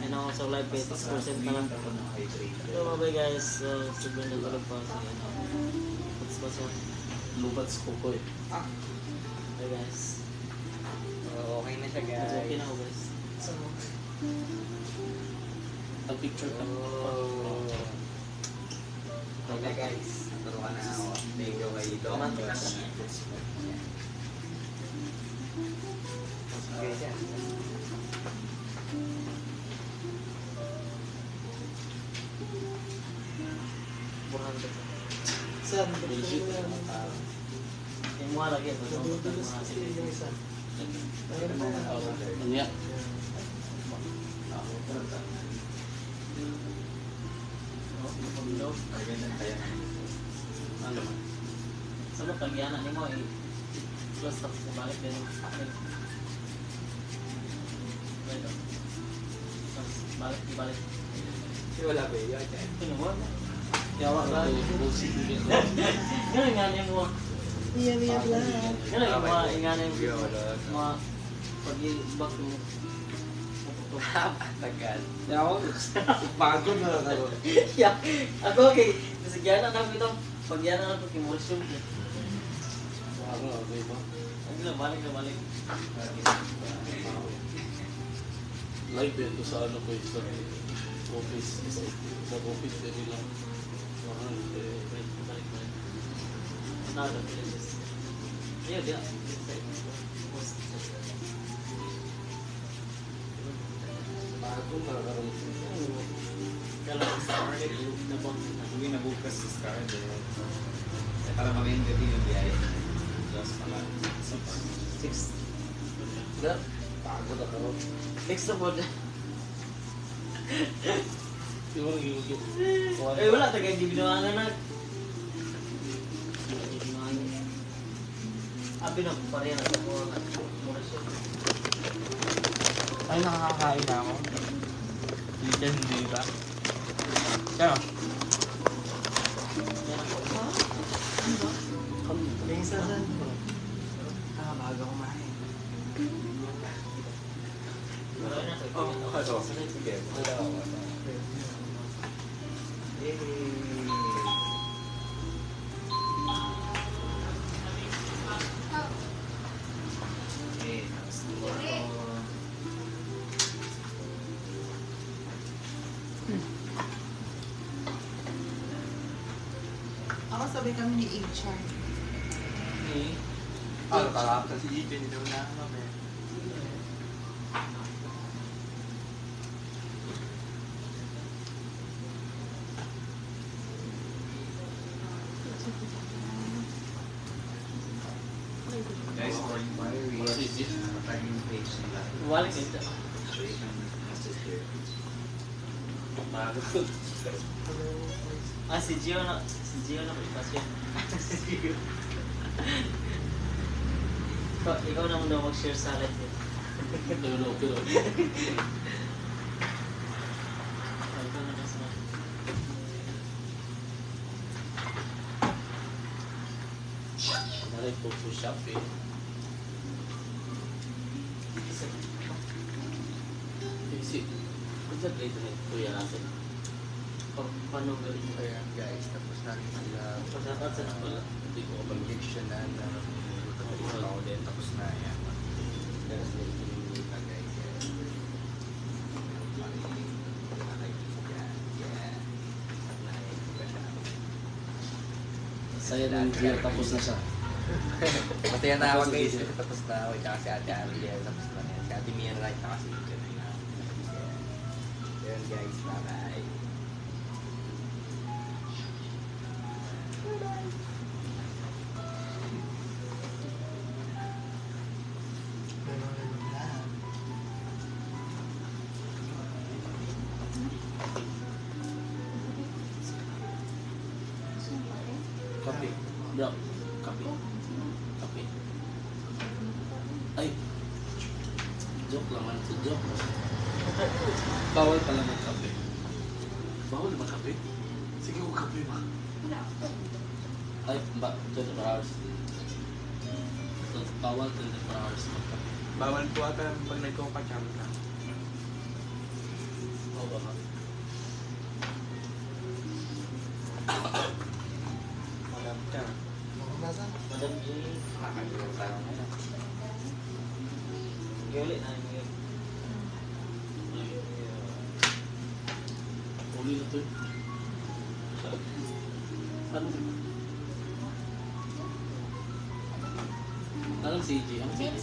Ay na ako sa live. 20% na lang. Ako na-hydrate. Hello, bye guys. Sobrang natulog pa si ano. What's pa siya? Lubats ko ko eh. Bye guys. Okay na siya, It's okay na ako guys. Ang picture ka. Okay guys, naturuan na ako. Thank you kay Dom. Romantic na siya. Okay siya. Burhan ka siya. Saan? Bullshit. Yung mga lagi. Nadudulas kasi yung isa. Meron pa yan. Ano yan? Ay, ganyan kaya. Ano? Sulok pag yan ni mo plus tapos balik din. Tapos balik. Wala ba yun? Ano mo? Yawa ka ito, bullshit din ko. Ganun nga niya mo. Mia Vlog. Ganun yung mga inganan mga pag-ibak mo. Tagal. Yawa, pagod na ako. Yeah. Ako okay. Kasi gana kami ito. Pag yan na ito, kimulsyon. Ano, okay ba? Ano, balik. Live ito sa ano ko sa office. Sa office din nila. Balik. Ano, ayun, di na. Pagod na karoon. Kalau sa market, nabang Hindi nabukas sa star din. Para maging gabi yung biyahe. Just mga 6. Na, pagod na karoon. Next na po. Di mo nagiging. Wala tayo hindi binuangan na. Abi na pareha na sa mga murasyon. Ay, nakakakain na ako. Chicken, di ba? Kaya, Minsan. Bago kumain. sige. Ako sabay kami ni HR. ano ka si Chicken, daw na kami. Guys, for inquiries, matay yung page nila. Walik ito. So you can message here. Pagod. Si Gio na pasyon. Si Gio. Ikaw na muna mag-share sa live din. Pero. Naray po sa shop eh. Easy. Kung saan kayo ito kuya natin? Paano galing mo? Ayan guys, tapos namin sila Pasyakat sa Wala. Hindi ko kapag conviction na ako din, tapos na yan. Pero sila itinulita guys. saya ng beer tapos na siya. Masaya na ako guys, tapos na ako, tsaka si Ate Ariel, tapos na yan. Si Ate Mia Wright, tsaka si Jen. Yun guys, bye-bye. Kape. Bro, kape. Kape. Ay. Joke lang man. Joke. Bawal pala magkape. Bawal magkape? Sige ko kape ba? Ay, 24 hours. Bawal 24 hours magkape. Bawal po ata pag nagko-kacham ka. Oo ba ka? Madam ka. Madam G. Gawin na yun. Uli na to eh. Ano? Anong CG? Anong CG?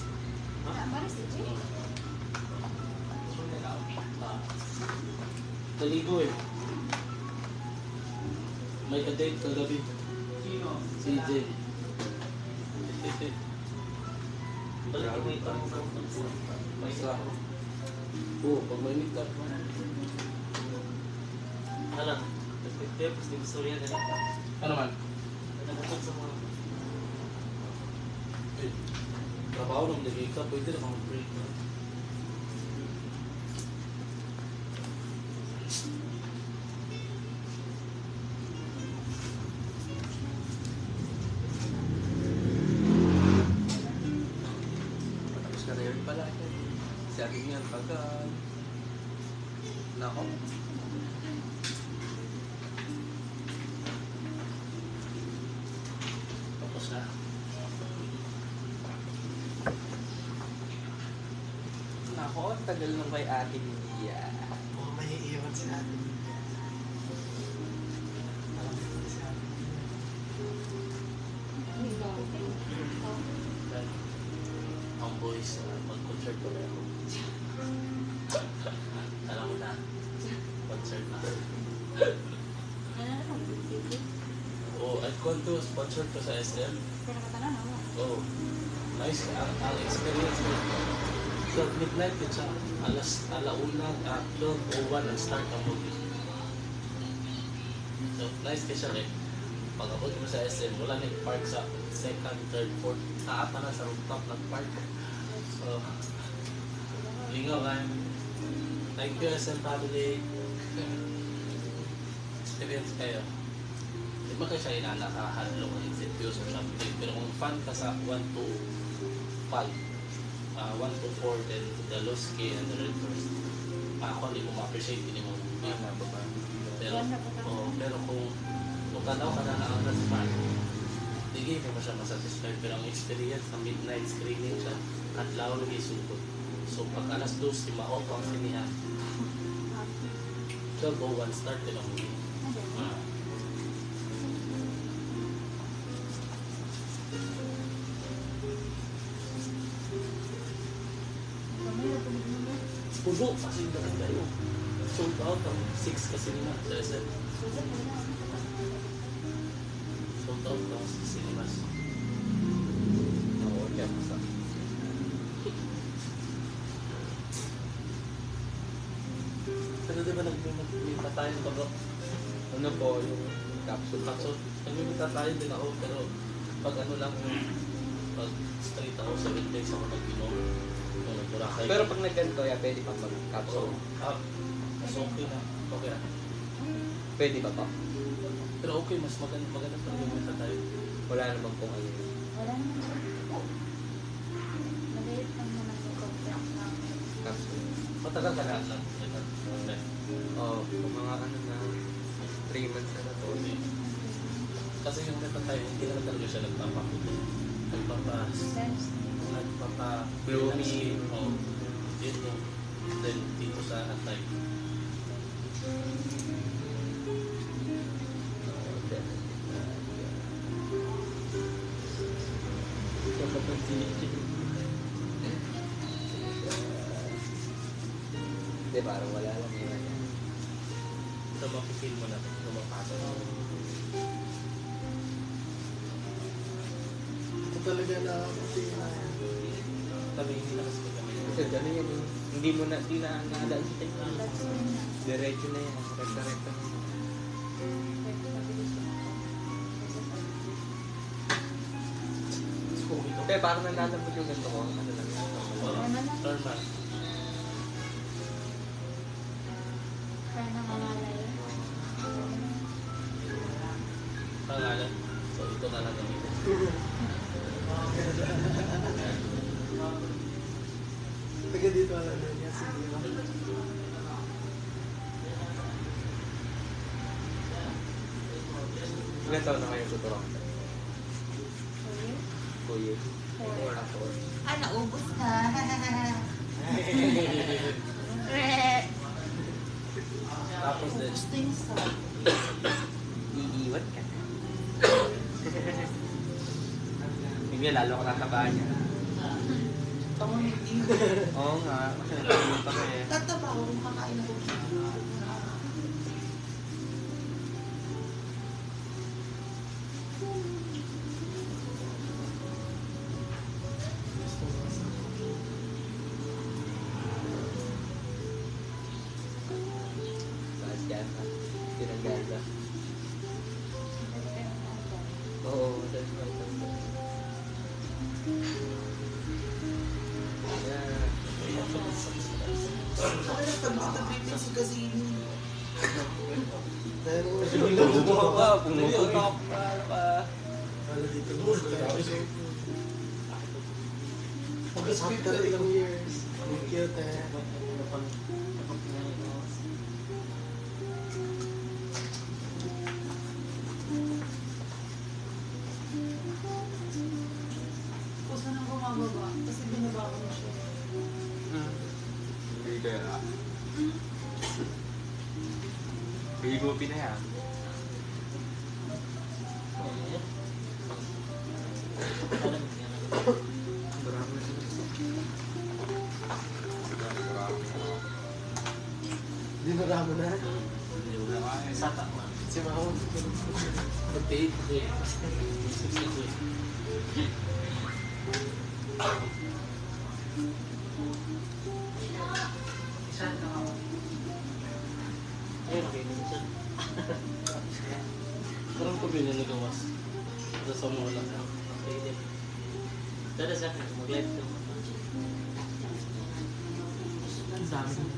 Naligo eh. May ka-date kagabi. CJ. Balik mo ito. May sa... Oo, pag may meet up. Alam. Tapos di gusto rin ganun. Ano man? Nagpunta sa mga... Eh, trabaho nung lagi ka, pwede na kang break na. Tapos ka na yun pala. Sabi niya, pagka... Nako. Tapos na. Nako, ang tagal nung kay Ate Lydia. Oh, may iiwan si ate. Dahil ang boys, mag-concert ko na ako. Alam mo na, concert na. Oh, at kung to, sponsored ko sa SM. Oh, nice. Ang experience ko. 12 midnight yun siya. Alauna, 12:01 ang start ng movie. So, nice kasi siya eh. Pag abot mo sa SM, wala na yung park sa second, third, fourth. Taapa na sa rooftop ng park. So, lingaw kan. Thank you SM family. Experience kayo. Di ba kayo siya inanakahadlong ng incentives or something? Pero kung fan ka sa 1 to 5, 1 to 4, then the low scale and the red first, ako hindi ko ma-appreciate hindi mo. Pero kung tanaw ka na ang last fan, hindi mo siya masatisfied. Pero ang experience ng midnight screening siya, at laon ng isugod. So pag alas 2, si Mao ang sinihan. 12:01 start din ang movie. Puno kasi dapat kayo. Sold out ang 6 kasi nila sa SM. Sold out ang 6 cinemas. Oo, kaya mo sa... Pero di ba nagmimita tayo ba bro? Ano po yung capsule? So, nagmimita tayo din ako pero pag ano lang yung pag straight ako 7 days ako nag-inom. Boracay. Pero pag nagganto, pwede pa mag-capsule. Mas okay na. Okay na. Pwede ba pa? Pero okay, mas maganda pa rin yung tayo. Wala naman kung ano yun. Wala naman. Maliit lang naman yung content namin. Capsule. Matagal ka lahat lang. Okay. Oo, kung mga ano na 3 months na to. Kasi yung meta tayo, hindi naman talaga siya nagpapakuto. Blooming. Oo. Yun yung then dito sa atay. Hindi, parang wala lang yun. Ito makikil mo na lumapasok. Ito talaga na kasi Kami hindi na kasi kami. Kasi gano'n yan eh. Hindi mo na, di na nakadaan sa technique. Diretso na yan. Rekta-rekta na yan. Pero parang nananabot yung ganito ko. Ano lang yan. Normal. Kaya nangangalay. Pangalan. So ito na lang gamitin. taga dito na niya. Sige. Ilan taon na kayo tuturong? 2 years. 4. 4. Ah, naubos na. Tapos din. Gusto yung sa... Iiwan ka na. Hindi lalo ko tatabahan niya. Panguniti. Oo nga. Ano pa kaya? Tataba ko kung kakain ako. Bakit yan ha? Pinaganda. Oo, that's right. Bumuha ka, pumutok ka. Gusto nang bumababa kasi binaba ko na siya. Hindi kaya. Higupin na yan. Dinarama na. Sata man. Si Mao. Pagtiit. Ayun, okay din siya. Parang ko binanagawas. Sa mga lang. Okay din. Tada sa akin, mag-live to. Ang dami ng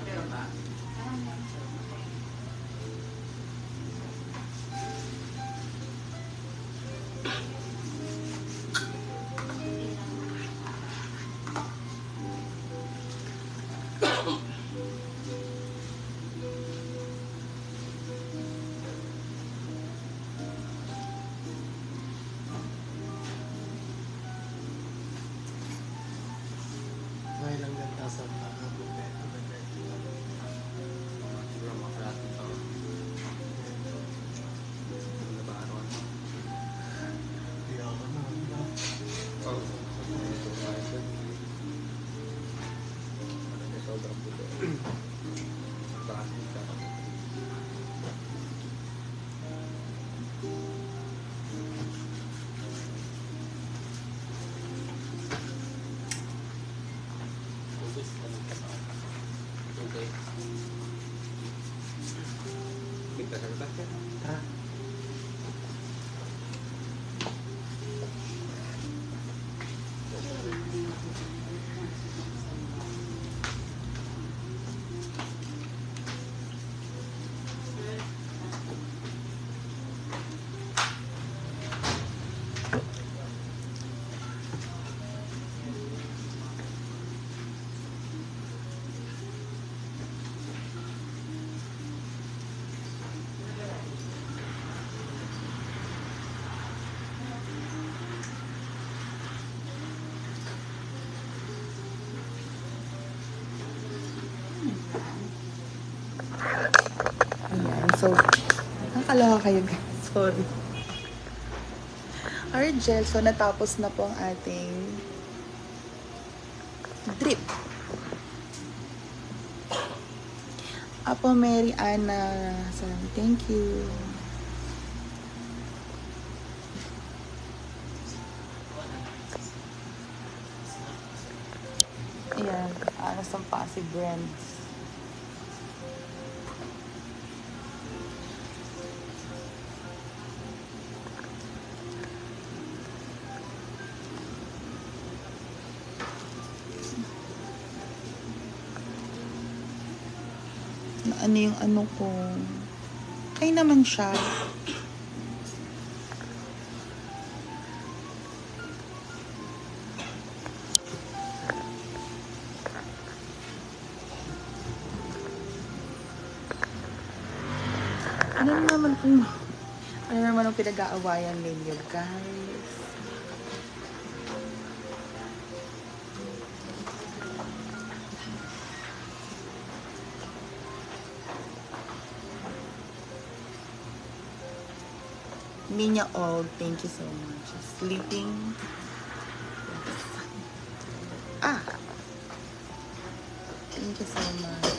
Meron ba? May lang ganda sa mga Wala makalatin pa. Wala ba araw? Di ako na. Oo. Sobrang puto. Bakit ka? Okay. Kita sa utak ka. Ha? Ayan, so, nakakaloka kayo guys. Sorry. Argel, so natapos na po ang ating drip. Apo Mary Ana, sabi, thank you. Ayan, aras ang Pasig Brands. Ano yung ano ko. Okay naman siya. Ano naman ang pinag-aawayan ninyo, guys? Ninya all, thank you so much. Sleeping. Ah! Thank you so much.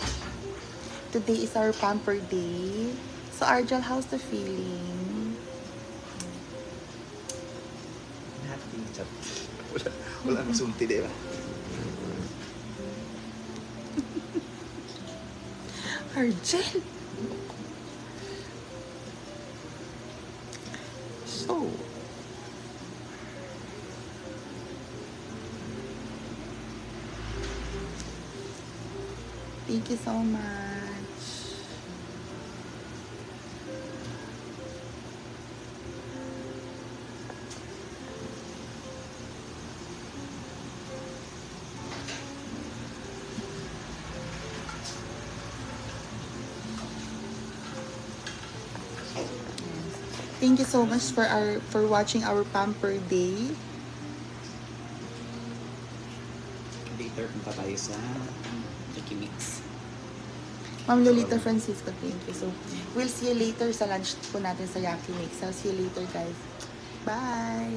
Today is our pamper day. So, Argel, how's the feeling? Wala nang sulti, di ba? Argel! So, thank you so much. Thank you so much for watching our Pamper Day. Later punta tayo sa Jackie Mix. Ma'am Lolita Francisco, thank you. So, we'll see you later sa lunch po natin sa Yaki Mix. I'll see you later, guys. Bye!